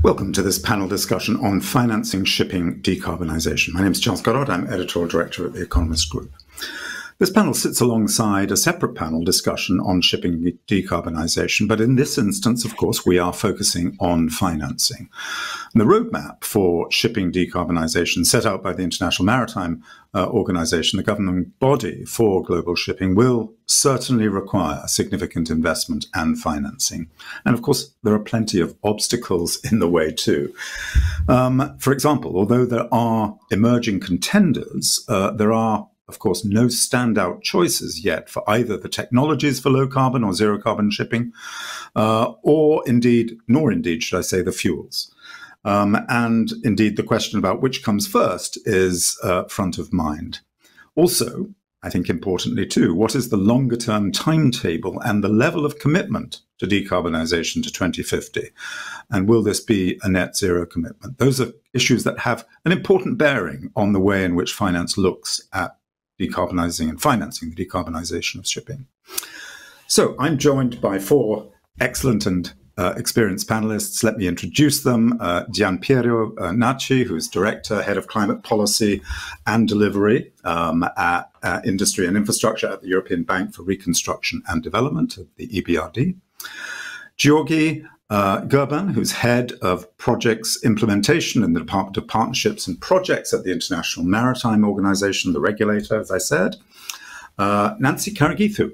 Welcome to this panel discussion on financing shipping decarbonisation. My name is Charles Goddard. I'm editorial director at The Economist Group. This panel sits alongside a separate panel discussion on shipping decarbonisation, but in this instance, of course, we are focusing on financing. And the roadmap for shipping decarbonisation set out by the International Maritime Organization, the governing body for global shipping, will certainly require significant investment and financing. And of course, there are plenty of obstacles in the way too. For example, although there are emerging contenders, there are of course, no standout choices yet for either the technologies for low carbon or zero carbon shipping, nor indeed, should I say, the fuels. And indeed, the question about which comes first is front of mind. Also, I think importantly too, what is the longer term timetable and the level of commitment to decarbonisation to 2050? And will this be a net zero commitment? Those are issues that have an important bearing on the way in which finance looks at decarbonising and financing the decarbonisation of shipping. So I'm joined by four excellent and experienced panelists. Let me introduce them. Gianpiero Nacci, who's Director, Head of Climate Policy and Delivery at Industry and Infrastructure at the European Bank for Reconstruction and Development, the EBRD. Georgi Gerban, who's Head of Projects Implementation in the Department of Partnerships and Projects at the International Maritime Organization, the regulator, as I said. Nancy Karagithu,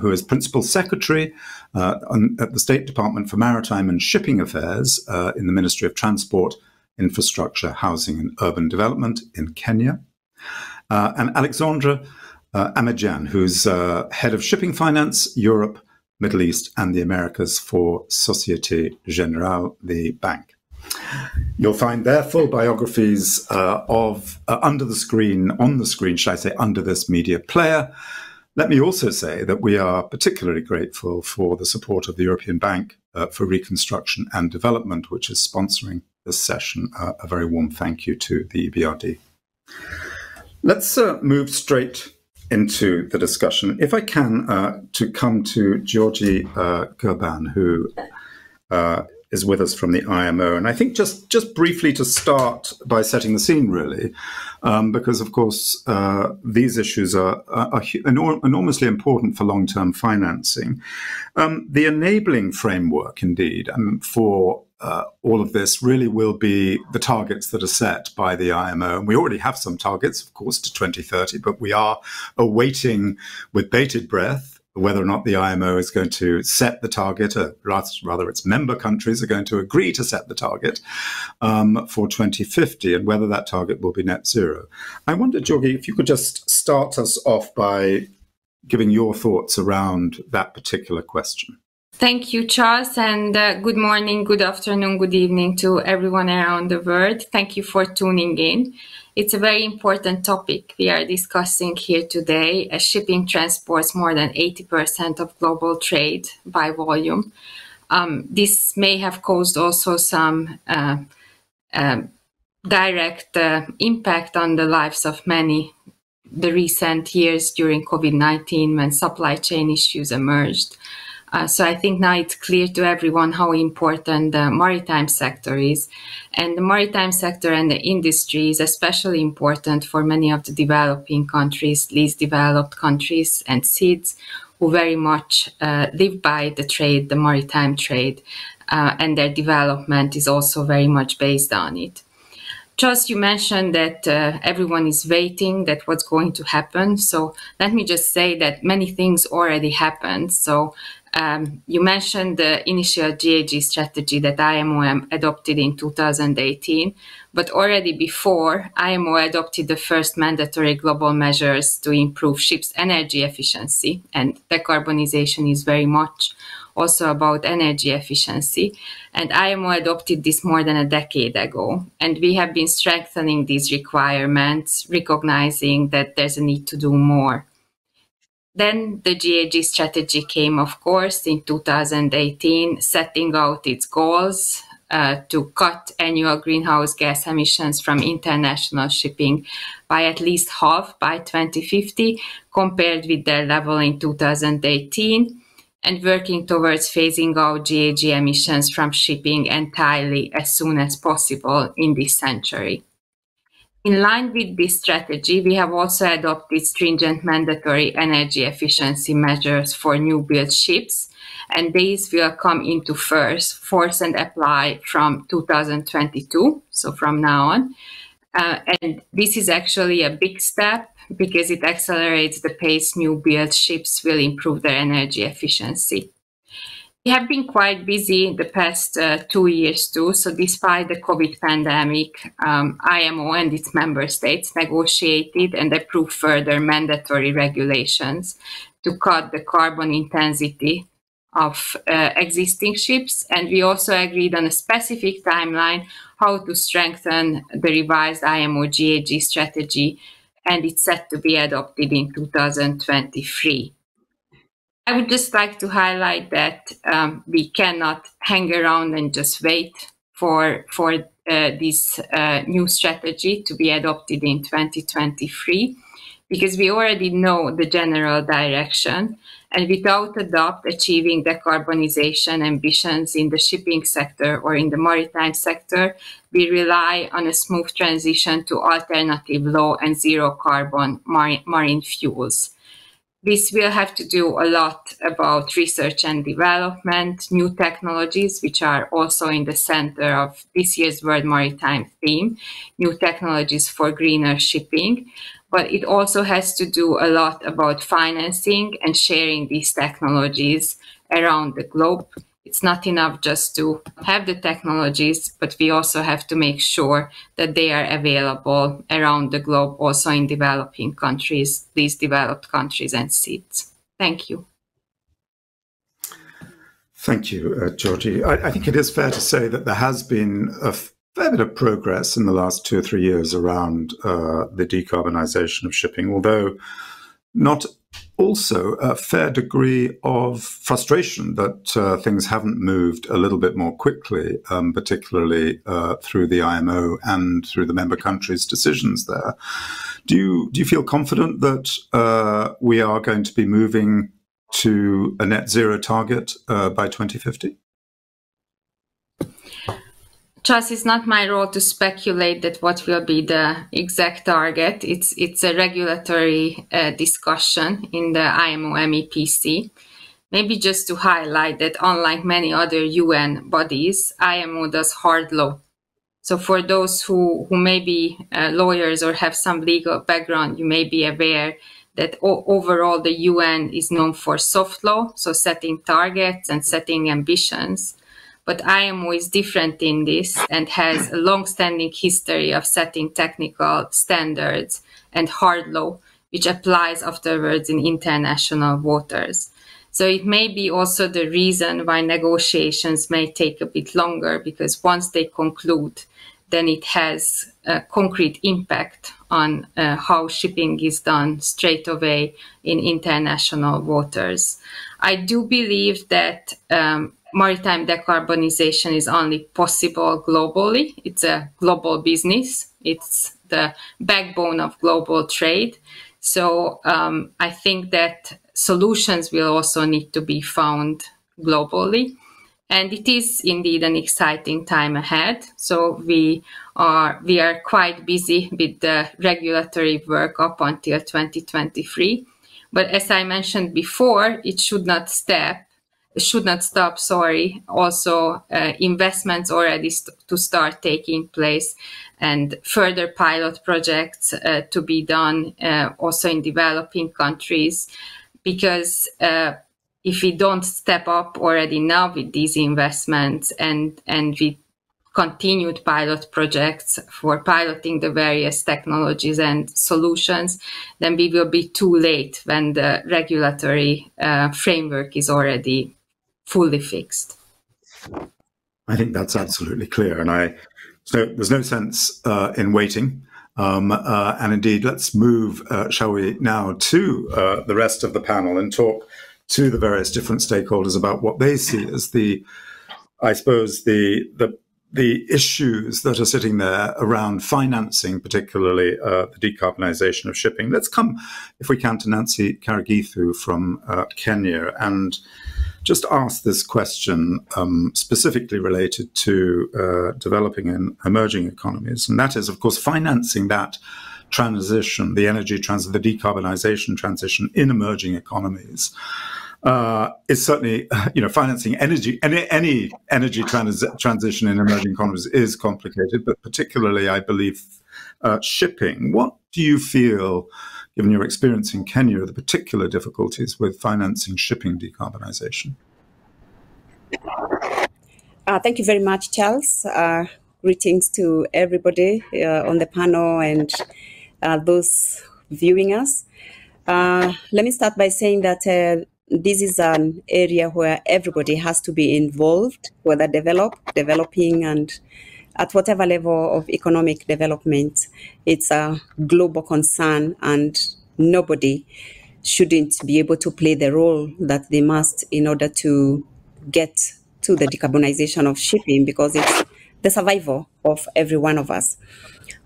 who is Principal Secretary at the State Department for Maritime and Shipping Affairs in the Ministry of Transport, Infrastructure, Housing and Urban Development in Kenya. And Alexandra Amedjan, who's Head of Shipping Finance, Europe, Middle East and the Americas for Societe Generale, the bank. You'll find their full biographies under the screen, should I say, under this media player. Let me also say that we are particularly grateful for the support of the European Bank for Reconstruction and Development, which is sponsoring this session. A very warm thank you to the EBRD. Let's move straight into the discussion. If I can, to come to Georgi Gerban, who is with us from the IMO. And I think just briefly to start by setting the scene, really, because, of course, these issues are enormously important for long-term financing. The enabling framework, indeed, for all of this really will be the targets that are set by the IMO. And we already have some targets, of course, to 2030, but we are awaiting with bated breath whether or not the IMO is going to set the target, or rather its member countries are going to agree to set the target for 2050, and whether that target will be net zero. I wonder, Georgi, if you could just start us off by giving your thoughts around that particular question. Thank you, Charles, and good morning, good afternoon, good evening to everyone around the world. Thank you for tuning in. It's a very important topic we are discussing here today, as shipping transports more than 80% of global trade by volume. This may have caused also some direct impact on the lives of many the recent years during COVID-19 when supply chain issues emerged. So I think now it's clear to everyone how important the maritime sector is. And the maritime sector and the industry is especially important for many of the developing countries, least developed countries and SIDS, who very much live by the trade, the maritime trade, and their development is also very much based on it. Charles, you mentioned that everyone is waiting that what's going to happen. So let me just say that many things already happened. So you mentioned the initial GHG strategy that IMO adopted in 2018, but already before, IMO adopted the first mandatory global measures to improve ships' energy efficiency, and decarbonisation is very much also about energy efficiency. And IMO adopted this more than a decade ago, and we have been strengthening these requirements, recognizing that there's a need to do more. Then the GHG strategy came, of course, in 2018, setting out its goals to cut annual greenhouse gas emissions from international shipping by at least half by 2050, compared with their level in 2018. and working towards phasing out GHG emissions from shipping entirely as soon as possible in this century. In line with this strategy, we have also adopted stringent mandatory energy efficiency measures for new build ships, and these will come into force and apply from 2022, so from now on. And this is actually a big step because it accelerates the pace new build ships will improve their energy efficiency. We have been quite busy the past 2 years too. So despite the COVID pandemic, IMO and its member states negotiated and approved further mandatory regulations to cut the carbon intensity of existing ships. And we also agreed on a specific timeline how to strengthen the revised IMO GHG strategy, and it's set to be adopted in 2023. I would just like to highlight that we cannot hang around and just wait for this new strategy to be adopted in 2023, because we already know the general direction. And without a doubt, achieving decarbonisation ambitions in the shipping sector or in the maritime sector, we rely on a smooth transition to alternative low and zero carbon marine fuels. This will have to do a lot about research and development, new technologies, which are also in the center of this year's World Maritime theme, new technologies for greener shipping. But it also has to do a lot about financing and sharing these technologies around the globe. It's not enough just to have the technologies, but we also have to make sure that they are available around the globe, also in developing countries, these developed countries and seats. Thank you. Thank you, Georgie. I think it is fair to say that there has been a fair bit of progress in the last 2 or 3 years around the decarbonisation of shipping, although not also a fair degree of frustration that things haven't moved a little bit more quickly, particularly through the IMO and through the member countries' decisions there. Do you feel confident that we are going to be moving to a net zero target by 2050? Charles, it's not my role to speculate that what will be the exact target. It's a regulatory discussion in the IMO MEPC. Maybe just to highlight that unlike many other UN bodies, IMO does hard law. So for those who may be lawyers or have some legal background, you may be aware that overall the UN is known for soft law, so setting targets and setting ambitions. But IMO is different in this and has a long-standing history of setting technical standards and hard law, which applies afterwards in international waters. So it may be also the reason why negotiations may take a bit longer, because once they conclude, then it has a concrete impact on how shipping is done straight away in international waters. I do believe that maritime decarbonization is only possible globally. It's a global business. It's the backbone of global trade. So I think that solutions will also need to be found globally. And it is indeed an exciting time ahead. So we are quite busy with the regulatory work up until 2023. But as I mentioned before, it should not stop. Also, investments already to start taking place, and further pilot projects to be done also in developing countries. Because if we don't step up already now with these investments and with continued pilot projects for piloting the various technologies and solutions, then we will be too late when the regulatory framework is already fully fixed. I think that's absolutely clear. And so there's no sense in waiting. And indeed, let's move, shall we, now to the rest of the panel and talk to the various different stakeholders about what they see as the issues that are sitting there around financing, particularly the decarbonisation of shipping. Let's come, if we can, to Nancy Karagithu from Kenya. And just ask this question specifically related to developing and emerging economies. And that is, of course, financing that transition, the the decarbonisation transition in emerging economies. Is certainly, financing any energy transition in emerging economies is complicated, but particularly, I believe, shipping. What do you feel, given your experience in Kenya, are the particular difficulties with financing shipping decarbonisation? Thank you very much, Charles. Greetings to everybody on the panel and those viewing us. Let me start by saying that this is an area where everybody has to be involved, whether developing, and at whatever level of economic development. It's a global concern, and nobody shouldn't be able to play the role that they must in order to get to the decarbonization of shipping, because it's the survival of every one of us.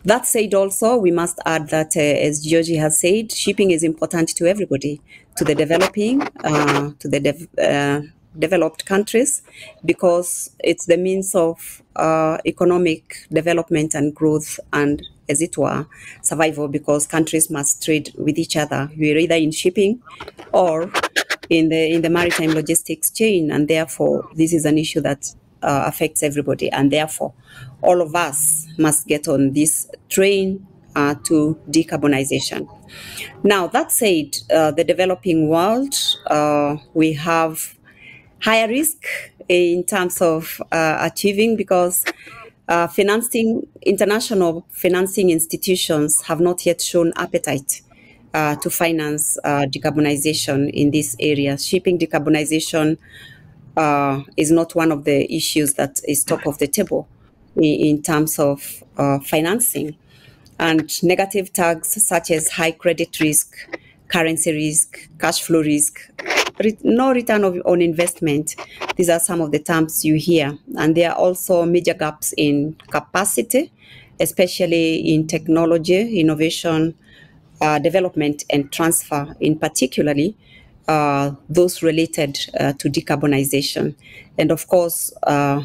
That said, also, we must add that, as Georgie has said, shipping is important to everybody, to the developing, to the developed countries, because it's the means of economic development and growth and, as it were, survival, because countries must trade with each other. We're either in shipping or in the maritime logistics chain, and therefore this is an issue that affects everybody, and therefore all of us must get on this train to decarbonization. Now, that said, the developing world, we have higher risk in terms of achieving, because international financing institutions have not yet shown appetite to finance decarbonization in this area. Shipping decarbonization is not one of the issues that is top of the table in terms of financing. And negative tags such as high credit risk, currency risk, cash flow risk, no return on investment. These are some of the terms you hear. And there are also major gaps in capacity, especially in technology, innovation, development and transfer, in particularly those related to decarbonization. And of course,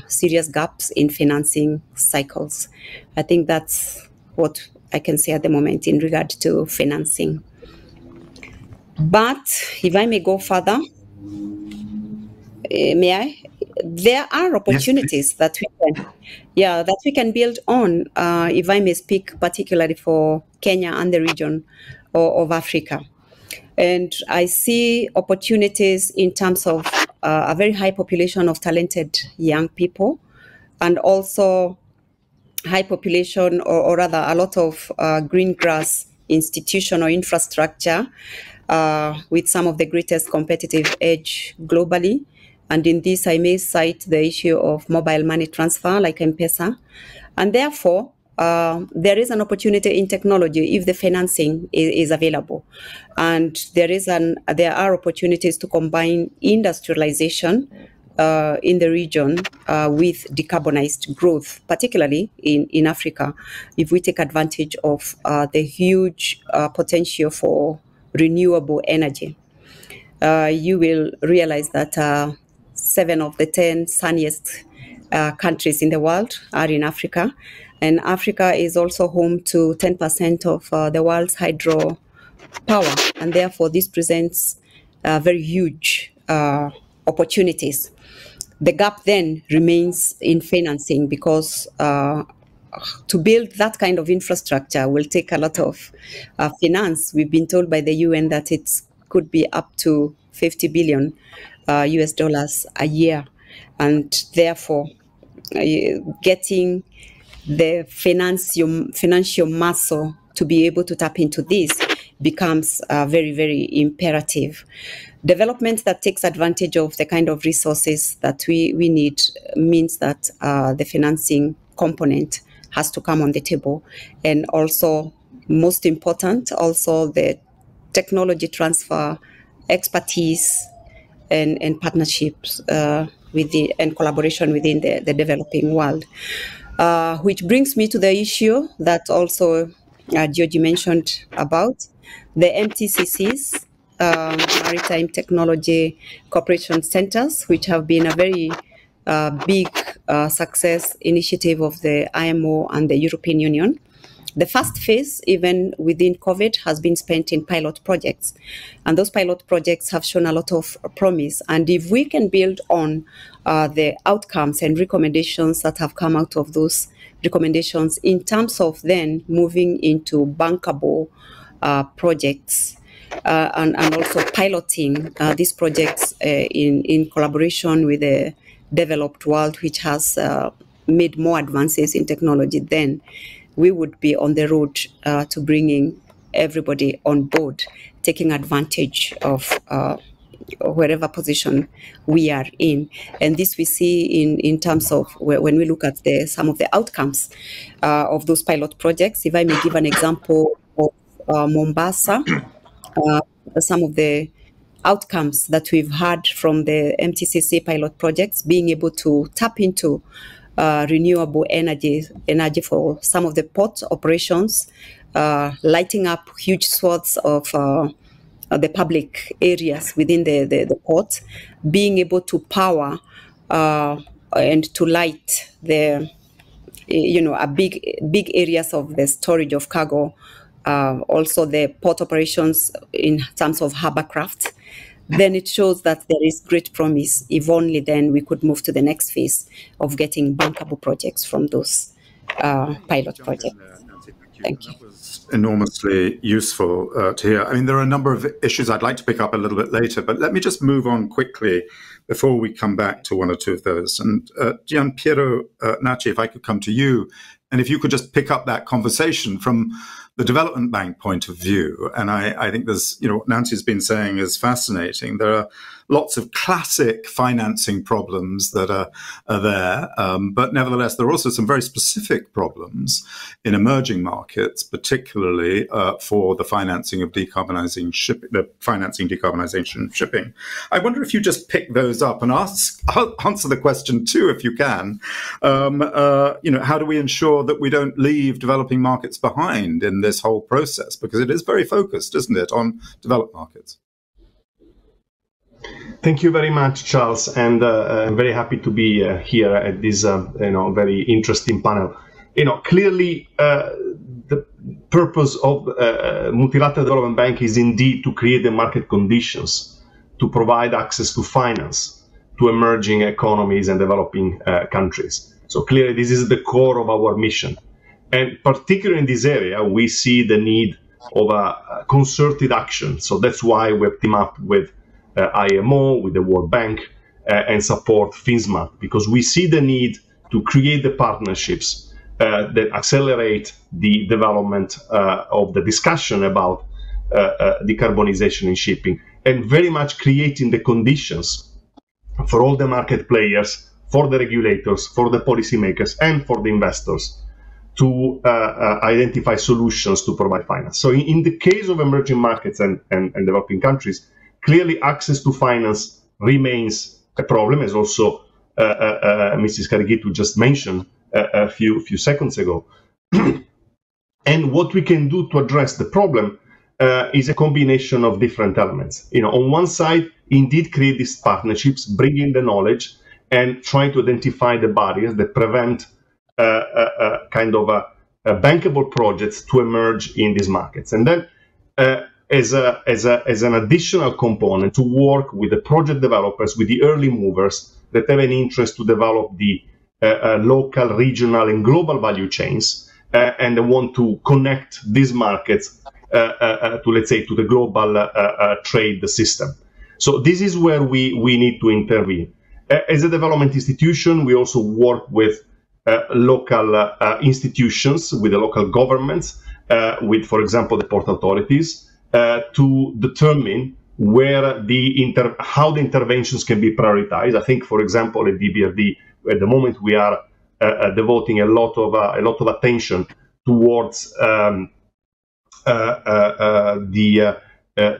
serious gaps in financing cycles. I think that's what I can say at the moment in regard to financing. But if I may go further, may I? There are opportunities that we can build on. If I may speak particularly for Kenya and the region of Africa, and I see opportunities in terms of a very high population of talented young people, and also high population, or rather a lot of green grass institutional infrastructure with some of the greatest competitive edge globally. And in this, I may cite the issue of mobile money transfer like M-Pesa. And therefore, there is an opportunity in technology if the financing is available. And there are opportunities to combine industrialization in the region with decarbonized growth, particularly in Africa, if we take advantage of the huge potential for renewable energy. You will realize that 7 of the 10 sunniest countries in the world are in Africa, and Africa is also home to 10% of the world's hydro power, and therefore this presents very huge opportunities. The gap then remains in financing, because to build that kind of infrastructure will take a lot of finance. We've been told by the UN that it could be up to 50 billion US dollars a year, and therefore getting the financial muscle to be able to tap into this becomes very, very imperative. Development that takes advantage of the kind of resources that we need means that the financing component has to come on the table. And also, most important, also the technology transfer, expertise, and partnerships and collaboration within the developing world. Which brings me to the issue that also Georgie mentioned about the MTCCs maritime technology cooperation centers, which have been a very big success initiative of the IMO and the European Union. The first phase, even within COVID, has been spent in pilot projects. And those pilot projects have shown a lot of promise. And if we can build on the outcomes and recommendations that have come out of those recommendations in terms of then moving into bankable projects and also piloting these projects in collaboration with the developed world, which has made more advances in technology, then we would be on the road to bringing everybody on board, taking advantage of wherever position we are in. And this we see in terms of when we look at some of the outcomes of those pilot projects. If I may give an example of Mombasa, some of the outcomes that we've had from the MTCC pilot projects, being able to tap into renewable energy for some of the port operations, lighting up huge swaths of the public areas within the port, being able to power and to light the a big areas of the storage of cargo, also the port operations in terms of hovercraft. Then it shows that there is great promise. If only then we could move to the next phase of getting bankable projects from those pilot projects. Thank you. That was enormously useful to hear. I mean, there are a number of issues I'd like to pick up a little bit later, but let me just move on quickly before we come back to one or two of those. And Gian Piero Naci, if I could come to you, and if you could just pick up that conversation from the development bank point of view. And I think there's, what Nancy's been saying is fascinating. There are lots of classic financing problems that are there. But nevertheless, there are also some very specific problems in emerging markets, particularly for the financing of decarbonizing shipping. I wonder if you just pick those up and answer the question too, if you can. How do we ensure that we don't leave developing markets behind in this whole process? Because it is very focused, isn't it, on developed markets? Thank you very much, Charles, and I'm very happy to be here at this, very interesting panel. Clearly, the purpose of multilateral development bank is indeed to create the market conditions to provide access to finance to emerging economies and developing countries. So clearly, this is the core of our mission, and particularly in this area, we see the need of a concerted action. So that's why we've teamed up with IMO, with the World Bank, and support FinSmart, because we see the need to create the partnerships that accelerate the development of the discussion about decarbonization in shipping, and very much creating the conditions for all the market players, for the regulators, for the policymakers, and for the investors to identify solutions to provide finance. So in the case of emerging markets and developing countries, clearly, access to finance remains a problem, as also Mrs. Karigitu just mentioned a few seconds ago. And what we can do to address the problem is a combination of different elements. On one side, indeed create these partnerships, bring in the knowledge, and try to identify the barriers that prevent bankable projects to emerge in these markets. And then as an additional component, to work with the project developers, with the early movers that have an interest to develop the local, regional, and global value chains, and they want to connect these markets to, let's say, to the global trade system. So this is where we need to intervene. As a development institution, we also work with local institutions, with the local governments, with, for example, the port authorities, to determine where how the interventions can be prioritized. I think, for example, at DBRD, at the moment we are devoting a lot of attention towards the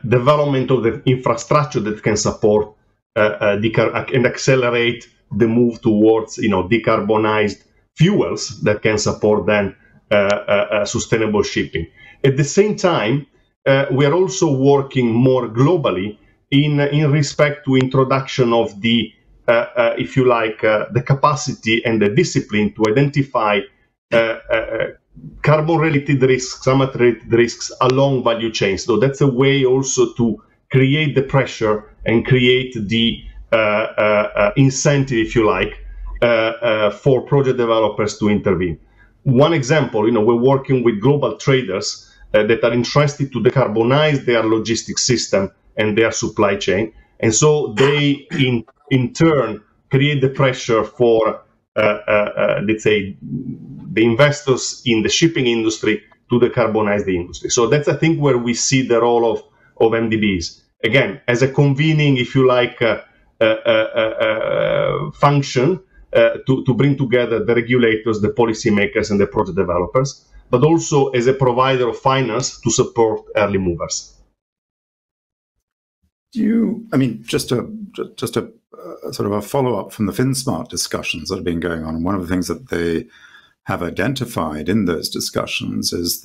development of the infrastructure that can support and accelerate the move towards decarbonized fuels that can support then sustainable shipping. At the same time, we are also working more globally in respect to introduction of the, if you like, the capacity and the discipline to identify carbon-related risks, climate-related risks along value chains. So that's a way also to create the pressure and create the incentive, if you like, for project developers to intervene. One example, we're working with global traders that are interested to decarbonize their logistics system and their supply chain. And so they, in turn, create the pressure for, let's say, the investors in the shipping industry to decarbonize the industry. So that's, I think, where we see the role of MDBs. Again, as a convening, if you like, function to bring together the regulators, the policymakers, and the project developers, but also as a provider of finance to support early movers. Just a sort of a follow-up from the FinSmart discussions that have been going on, and one of the things that they have identified in those discussions is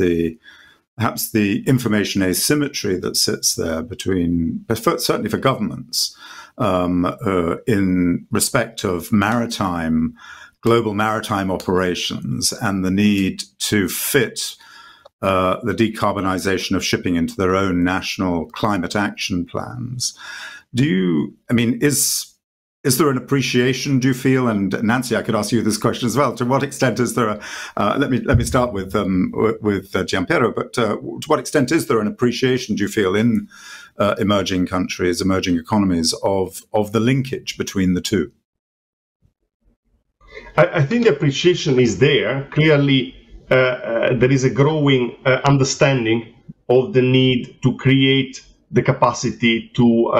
perhaps the information asymmetry that sits there between, certainly for governments, in respect of global maritime operations and the need to fit the decarbonisation of shipping into their own national climate action plans. Is there an appreciation, do you feel, and Nancy, I could ask you this question as well, to what extent is there let me start with Gianpiero, but to what extent is there an appreciation, do you feel, in emerging countries, emerging economies, of the linkage between the two? I think the appreciation is there. Clearly, there is a growing understanding of the need to create the capacity to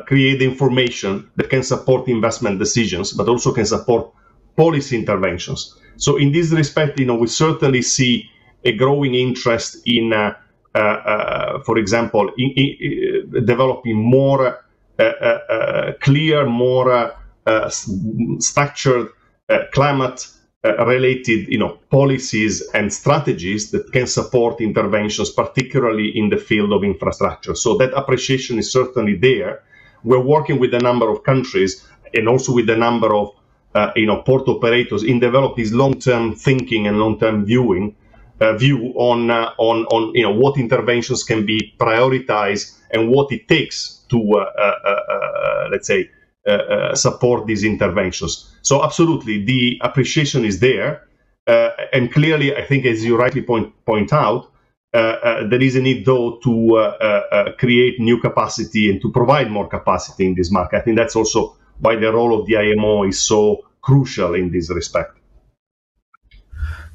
create the information that can support investment decisions, but also can support policy interventions. So in this respect, we certainly see a growing interest in, for example, in developing more clear, more structured climate related policies and strategies that can support interventions, particularly in the field of infrastructure. So that appreciation is certainly there. We're working with a number of countries and also with a number of port operators in develop this long-term thinking and long-term view on what interventions can be prioritized and what it takes to let's say support these interventions. So absolutely, the appreciation is there, and clearly, I think, as you rightly point out, there is a need, though, to create new capacity and to provide more capacity in this market. I think that's also why the role of the IMO is so crucial in this respect.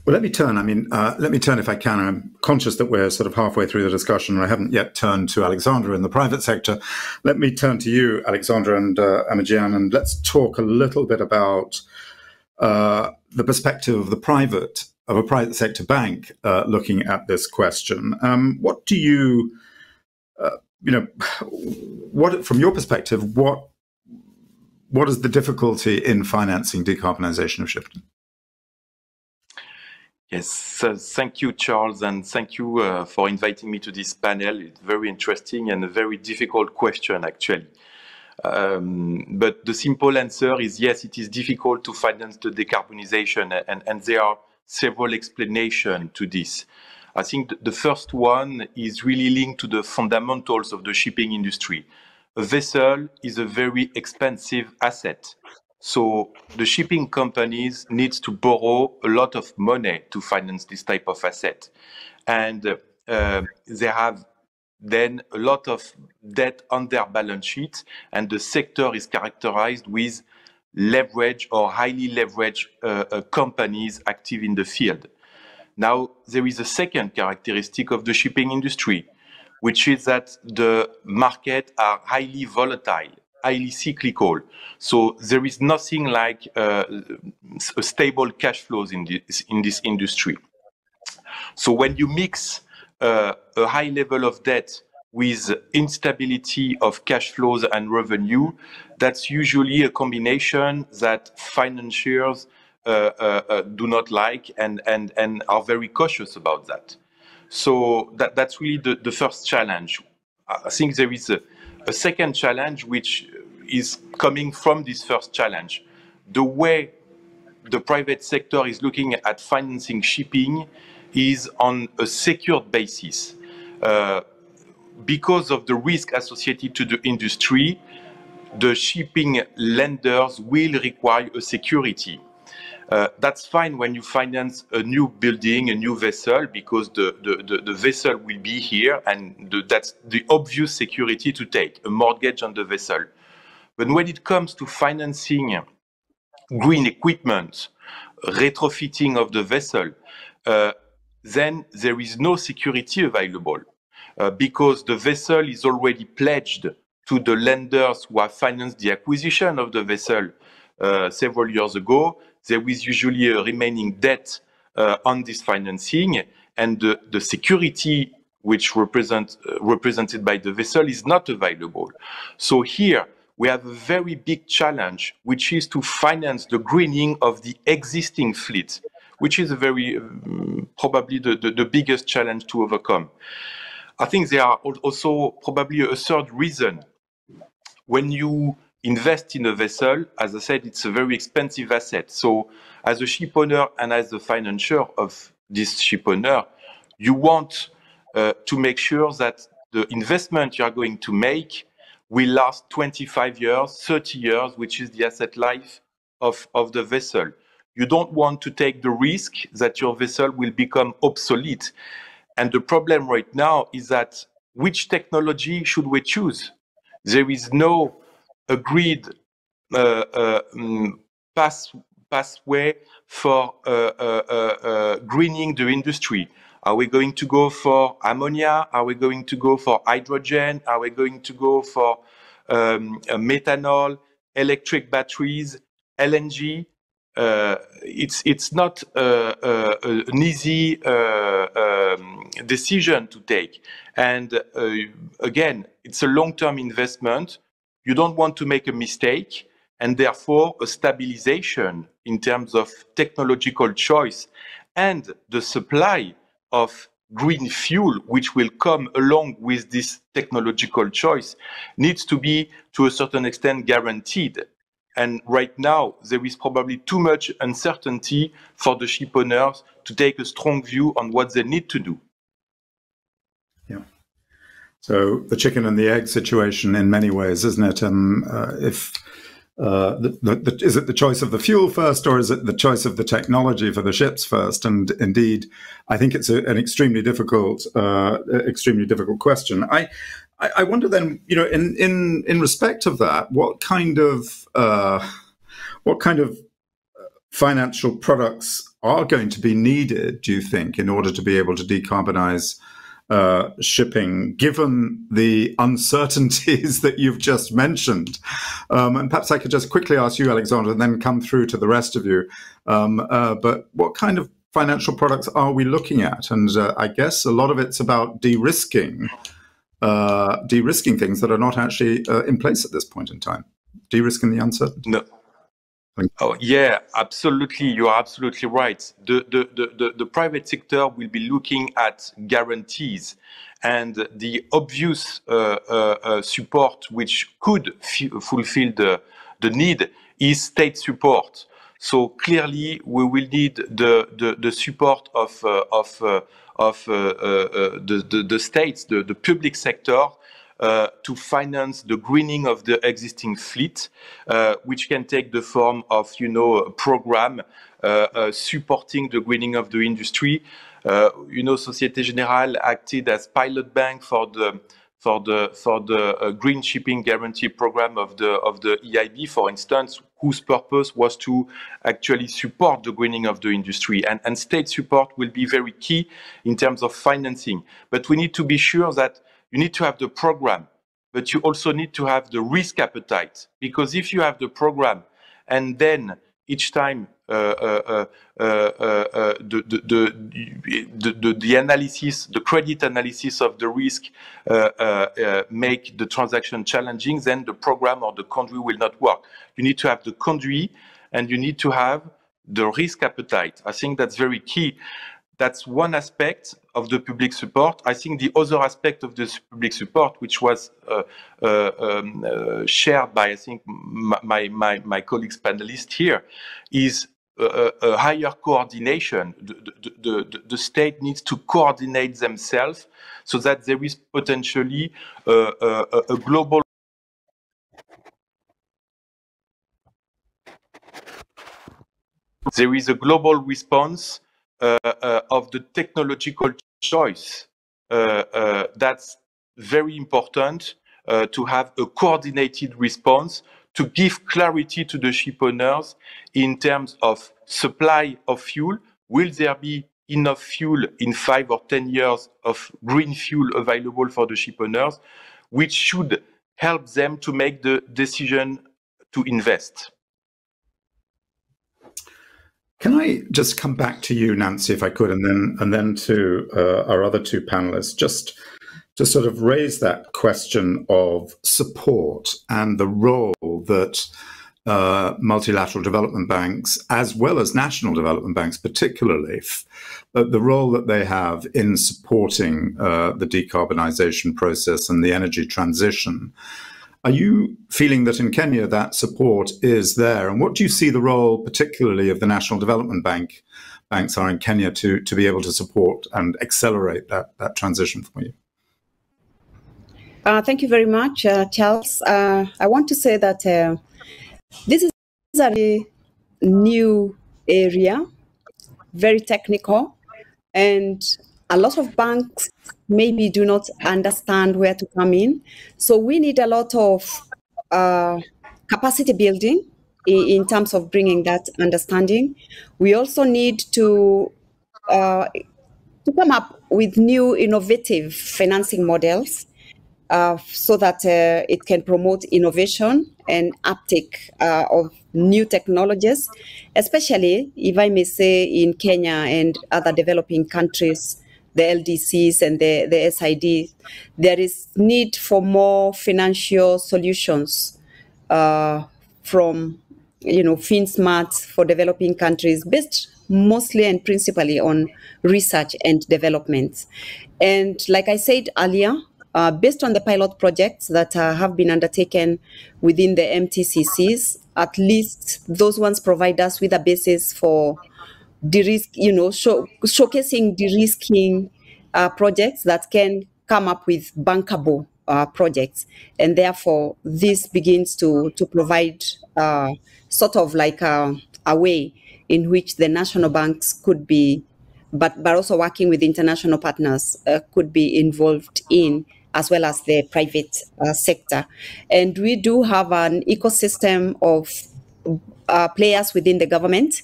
Well, let me turn, if I can. I'm conscious that we're sort of halfway through the discussion, and I haven't yet turned to Alexandra in the private sector. Let me turn to you, Alexandra and Amijan, and let's talk a little bit about the perspective of a private sector bank looking at this question. What do you, from your perspective, what is the difficulty in financing decarbonisation of shipping? Yes, thank you, Charles, and thank you for inviting me to this panel. It's very interesting and a very difficult question, actually. But the simple answer is yes, it is difficult to finance the decarbonization, and there are several explanations to this. I think the first one is really linked to the fundamentals of the shipping industry. A vessel is a very expensive asset. So the shipping companies need to borrow a lot of money to finance this type of asset. And they have then a lot of debt on their balance sheet, and the sector is characterized with leverage or highly leveraged companies active in the field. Now, there is a second characteristic of the shipping industry, which is that the market are highly volatile, highly cyclical. So there is nothing like stable cash flows in this industry. So when you mix a high level of debt with instability of cash flows and revenue, that's usually a combination that financiers do not like and are very cautious about that. So that's really the first challenge. I think there is a second challenge which is coming from this first challenge. The way the private sector is looking at financing shipping is on a secured basis. Because of the risk associated to the industry, the shipping lenders will require a security. That's fine when you finance a new building, a new vessel, because the vessel will be here, and that's the obvious security to take, a mortgage on the vessel. But when it comes to financing green equipment, retrofitting of the vessel, then there is no security available because the vessel is already pledged to the lenders who have financed the acquisition of the vessel several years ago. There is usually a remaining debt on this financing, and the security which represented by the vessel is not available. So here we have a very big challenge, which is to finance the greening of the existing fleet, which is a very probably the biggest challenge to overcome. I think there are also probably a third reason. When you invest in a vessel, as I said, it's a very expensive asset. So as a ship owner and as the financier of this ship owner, you want to make sure that the investment you are going to make will last 25 years, 30 years, which is the asset life of the vessel. You don't want to take the risk that your vessel will become obsolete. And the problem right now is that which technology should we choose? There is no agreed pathway for greening the industry. Are we going to go for ammonia? Are we going to go for hydrogen? Are we going to go for methanol, electric batteries, LNG? It's not an easy decision to take. And again, it's a long-term investment. You don't want to make a mistake, and therefore a stabilization in terms of technological choice and the supply of green fuel, which will come along with this technological choice, needs to be, to a certain extent, guaranteed. And right now, there is probably too much uncertainty for the ship owners to take a strong view on what they need to do. Yeah. So the chicken and the egg situation in many ways, isn't it? Is it the choice of the fuel first, or is it the choice of the technology for the ships first? And indeed, I think it's an extremely difficult question. I wonder then, in respect of that, what kind of financial products are going to be needed, do you think, in order to be able to decarbonize shipping, given the uncertainties that you've just mentioned? And perhaps I could just quickly ask you, Alexandre, and then come through to the rest of you. But what kind of financial products are we looking at? And I guess a lot of it's about de-risking things that are not actually in place at this point in time. De-risking the uncertainty. No. Oh yeah, absolutely. You are absolutely right. The private sector will be looking at guarantees, and the obvious support which could fulfill the need is state support. So clearly, we will need the support of the states, the public sector, to finance the greening of the existing fleet, which can take the form of, a program supporting the greening of the industry. Société Générale acted as pilot bank for the green shipping guarantee program of the EIB, for instance, whose purpose was to actually support the greening of the industry. And state support will be very key in terms of financing. But we need to be sure that you need to have the program, but you also need to have the risk appetite. Because if you have the program and then each time the analysis, the credit analysis of the risk make the transaction challenging, then the program or the conduit will not work. You need to have the conduit and you need to have the risk appetite. I think that's very key. That's one aspect of the public support. I think the other aspect of this public support, which was shared by, I think, my colleagues panelists here, is a higher coordination. The state needs to coordinate themselves so that there is potentially a global response of the technological choice. That's very important to have a coordinated response to give clarity to the ship owners in terms of supply of fuel. Will there be enough fuel in 5 or 10 years of green fuel available for the ship owners, which should help them to make the decision to invest? Can I just come back to you, Nancy, if I could, and then to our other two panelists, just to sort of raise that question of support and the role that multilateral development banks, as well as national development banks particularly, the role that they have in supporting the decarbonisation process and the energy transition. Are you feeling that in Kenya that support is there? And what do you see the role, particularly of the National Development banks are in Kenya to be able to support and accelerate that transition for you? Thank you very much, Charles. I want to say that this is a new area, very technical, and a lot of banks maybe do not understand where to come in. So we need a lot of capacity building in terms of bringing that understanding. We also need to come up with new innovative financing models so that it can promote innovation and uptake of new technologies, especially, if I may say, in Kenya and other developing countries, the LDCs and the SID. There is need for more financial solutions from, FinSmart for developing countries, based mostly and principally on research and development. And like I said earlier, based on the pilot projects that have been undertaken within the MTCCs, at least those ones provide us with a basis for de-risk, showcasing de-risking projects that can come up with bankable projects. And therefore, this begins to provide sort of like a way in which the national banks could be, but also working with international partners, could be involved in, as well as the private sector. And we do have an ecosystem of players within the government,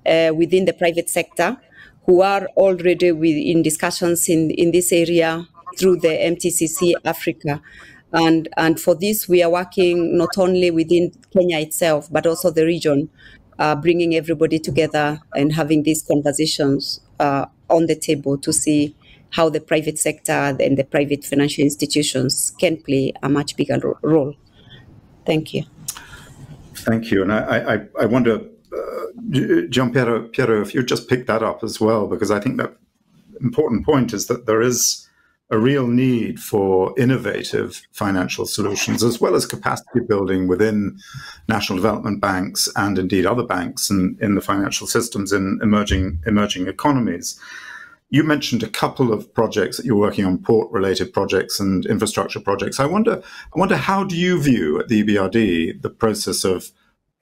within the private sector, who are already in discussions in this area through the MTCC Africa. And for this, we are working not only within Kenya itself, but also the region, bringing everybody together and having these conversations on the table to see how the private sector and the private financial institutions can play a much bigger role. Thank you. Thank you. And I wonder, Piero, if you just pick that up as well, because I think that important point is that there is a real need for innovative financial solutions, as well as capacity building within national development banks and indeed other banks in the financial systems in emerging economies. You mentioned a couple of projects that you're working on, port-related projects and infrastructure projects. I wonder how do you view at the EBRD the process of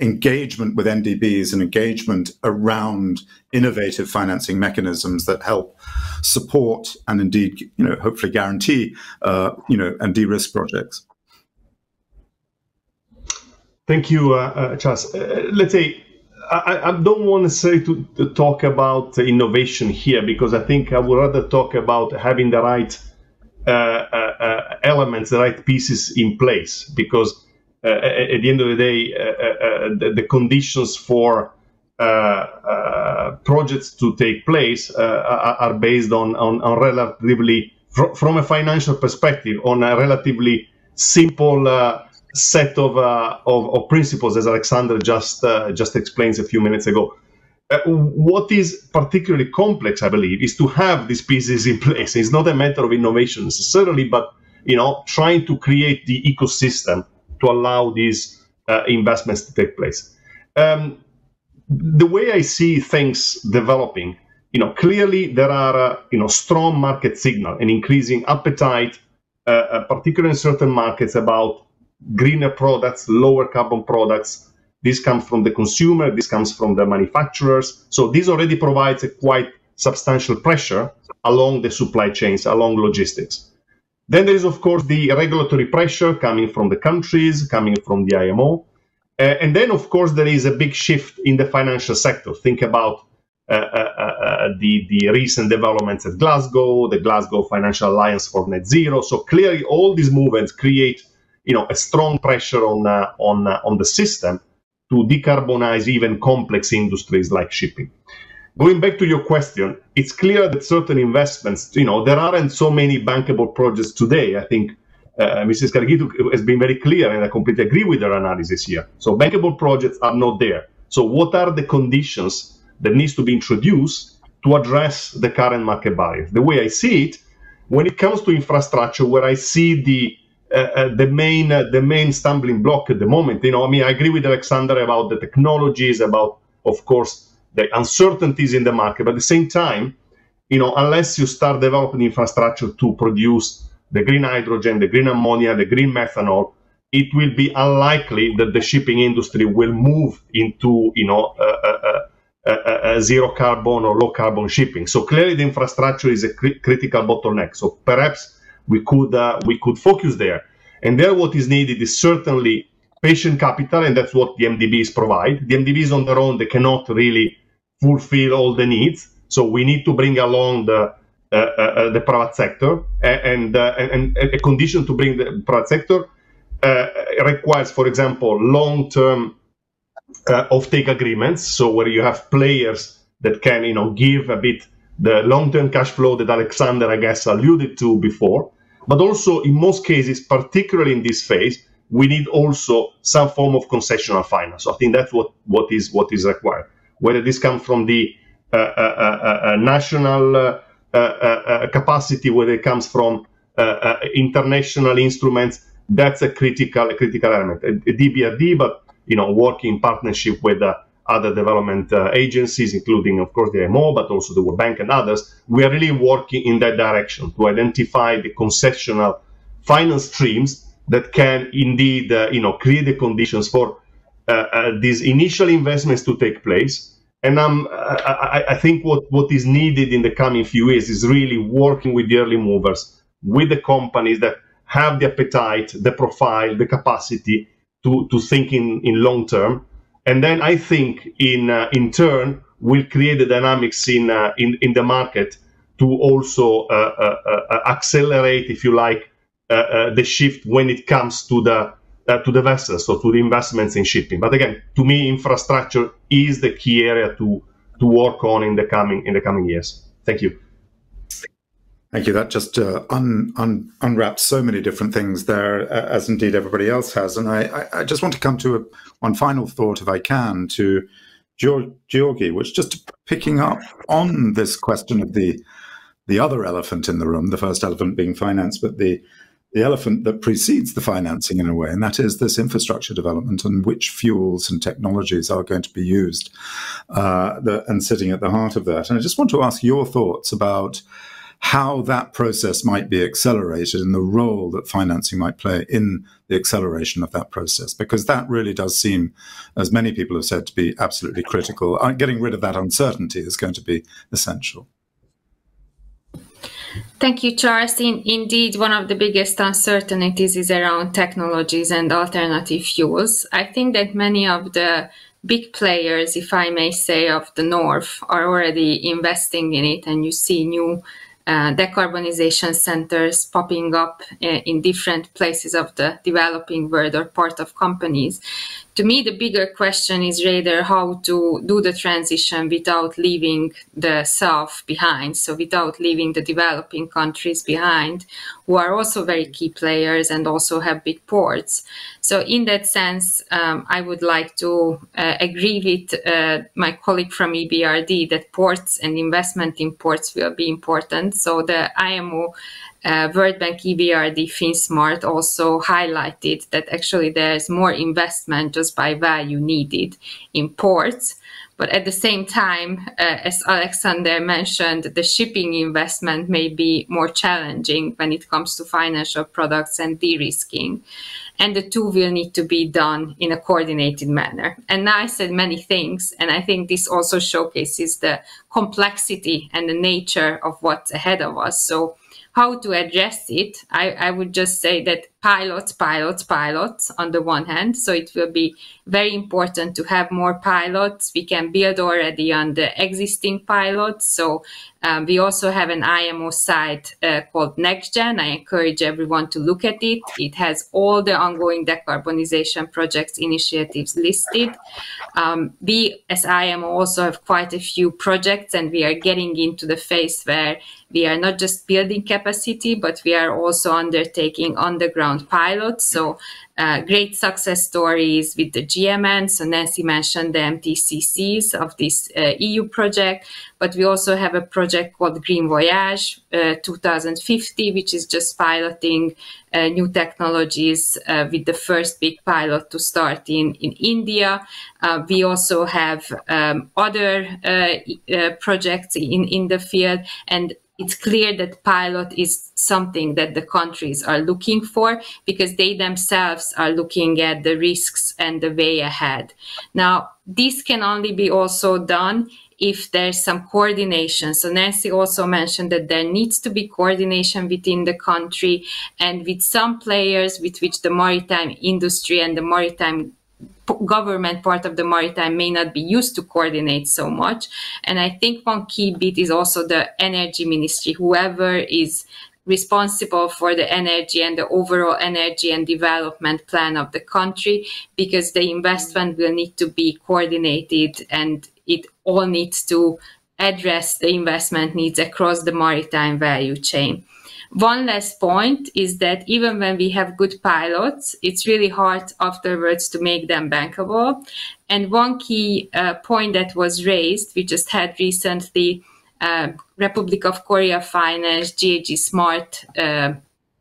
engagement with NDBs and engagement around innovative financing mechanisms that help support and indeed, hopefully guarantee, and de-risk projects? Thank you, Charles. Let's say, I don't want necessarily to talk about innovation here, because I think I would rather talk about having the right elements, the right pieces in place, because at the end of the day, the conditions for projects to take place are based on relatively, from a financial perspective, on a relatively simple set of principles, as Alexander just explained a few minutes ago. What is particularly complex, I believe, is to have these pieces in place. It's not a matter of innovation necessarily, but trying to create the ecosystem to allow these investments to take place. The way I see things developing, clearly there are strong market signal and increasing appetite, particularly in certain markets, about greener products, lower carbon products. This comes from the consumer, this comes from the manufacturers. So this already provides a quite substantial pressure along the supply chains, along logistics. Then there is, of course, the regulatory pressure coming from the countries, coming from the IMO. And then, of course, there is a big shift in the financial sector. Think about the recent developments at Glasgow, the Glasgow Financial Alliance for Net Zero. So clearly, all these movements create, a strong pressure on the system to decarbonize even complex industries like shipping. Going back to your question, it's clear that certain investments, there aren't so many bankable projects today. I think Mrs. Kargitu has been very clear, and I completely agree with her analysis here. So bankable projects are not there. So what are the conditions that needs to be introduced to address the current market barriers? The way I see it, when it comes to infrastructure, where I see the main stumbling block at the moment, I agree with Alexander about the technologies, about, of course, the uncertainties in the market. But at the same time, unless you start developing infrastructure to produce the green hydrogen, the green ammonia, the green methanol, it will be unlikely that the shipping industry will move into, zero carbon or low carbon shipping. So clearly, the infrastructure is a critical bottleneck. So perhaps we could focus there. And there, what is needed is certainly patient capital, and that's what the MDBs provide. The MDBs on their own, they cannot really fulfill all the needs. So we need to bring along the private sector, and a condition to bring the private sector requires, for example, long-term offtake agreements. So where you have players that can, give a bit the long-term cash flow that Alexander, I guess, alluded to before. But also, in most cases, particularly in this phase, we need also some form of concessional finance. So I think that's what is required. Whether this comes from the national capacity, whether it comes from international instruments, that's a critical element. A DBRD, but working in partnership with other development agencies, including, of course, the IMO, but also the World Bank and others. We are really working in that direction to identify the concessional finance streams that can indeed, create the conditions for these initial investments to take place. And I think what is needed in the coming few years is really working with the early movers, with the companies that have the appetite, the profile, the capacity to think in long term. And then I think in turn will create the dynamics in the market to also accelerate, if you like, the shift when it comes to the vessels, so to the investments in shipping. But again, to me, infrastructure is the key area to work on in the coming years. Thank you. Thank you. That just unwraps so many different things there, as indeed everybody else has. And I just want to come to one final thought, if I can, to Georgi, which just picking up on this question of the other elephant in the room, the first elephant being finance, but the elephant that precedes the financing in a way, and that is this infrastructure development and which fuels and technologies are going to be used and sitting at the heart of that. And I just want to ask your thoughts about how that process might be accelerated and the role that financing might play in the acceleration of that process, because that really does seem, as many people have said, to be absolutely critical. Getting rid of that uncertainty is going to be essential. Thank you, Charles. Indeed, one of the biggest uncertainties is around technologies and alternative fuels. I think that many of the big players, if I may say, of the North are already investing in it, and you see new decarbonization centers popping up in different places of the developing world or part of companies. To me, the bigger question is rather how to do the transition without leaving the South behind, so without leaving the developing countries behind, who are also very key players and also have big ports. So in that sense, I would like to agree with my colleague from EBRD that ports and investment in ports will be important. So the IMO World Bank EBRD FinSmart also highlighted that actually there's more investment just by value needed in ports. But at the same time, as Alexander mentioned, the shipping investment may be more challenging when it comes to financial products and de-risking. And the two will need to be done in a coordinated manner. And now I said many things, and I think this also showcases the complexity and the nature of what's ahead of us. So how to address it, I would just say that pilots on the one hand. So it will be very important to have more pilots. We can build already on the existing pilots. So we also have an IMO site called NextGen. I encourage everyone to look at it. It has all the ongoing decarbonization projects initiatives listed. We as IMO also have quite a few projects, and we are getting into the phase where we are not just building capacity, but we are also undertaking on-the-ground pilots. So great success stories with the GMN. So Nancy mentioned the MTCCs of this EU project, but we also have a project called Green Voyage 2050, which is just piloting new technologies with the first big pilot to start in India. We also have other projects in the field, and it's clear that pilot is something that the countries are looking for because they themselves are looking at the risks and the way ahead. Now, this can only be also done if there's some coordination. So Nancy also mentioned that there needs to be coordination within the country and with some players with which the maritime industry and the maritime government part of the maritime may not be used to coordinate so much. And I think one key bit is also the energy ministry, whoever is responsible for the energy and the overall energy and development plan of the country, because the investment will need to be coordinated and it all needs to address the investment needs across the maritime value chain. One last point is that even when we have good pilots, it's really hard afterwards to make them bankable. And one key point that was raised, we just had recently Republic of Korea Finance GAG Smart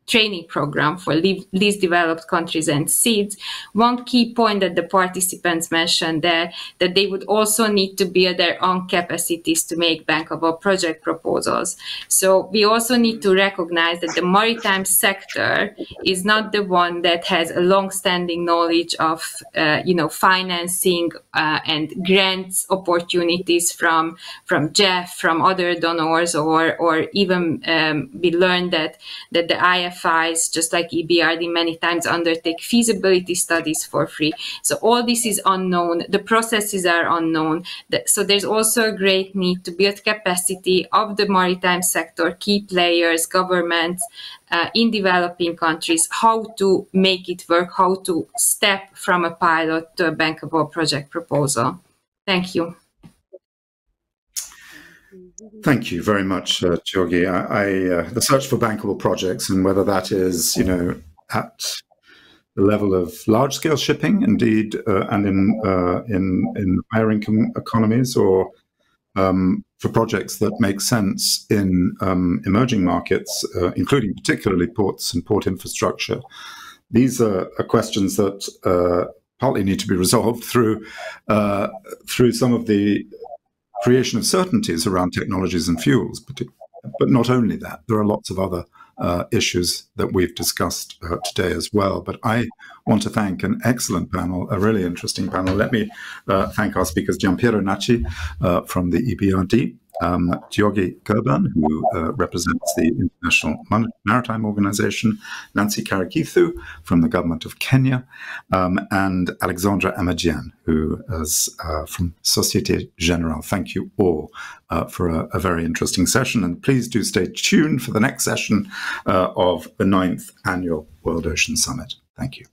training program for least developed countries and seeds. One key point that the participants mentioned there, that they would also need to build their own capacities to make bankable project proposals. So we also need to recognize that the maritime sector is not the one that has a long-standing knowledge of financing and grants opportunities from Jeff, from other donors, or even we learned that the IFIs, just like EBRD, many times undertake feasibility studies for free. So all this is unknown. The processes are unknown. So there's also a great need to build capacity of the maritime sector, key players, governments in developing countries, how to make it work, how to step from a pilot to a bankable project proposal. Thank you. Thank you very much, Georgi. The search for bankable projects, and whether that is, at the level of large-scale shipping, indeed, and in higher income economies, or for projects that make sense in emerging markets, including particularly ports and port infrastructure. These are questions that partly need to be resolved through some of the creation of certainties around technologies and fuels, but not only that. There are lots of other issues that we've discussed today as well. But I want to thank an excellent panel, a really interesting panel. Let me thank our speakers, Giampiero Nacci from the EBRD, Georgi Gerban, who represents the International Maritime Organization, Nancy Karagithu from the government of Kenya, and Alexandra Amadjian, who is from Societe Generale. Thank you all for a very interesting session, and please do stay tuned for the next session of the 9th Annual World Ocean Summit. Thank you.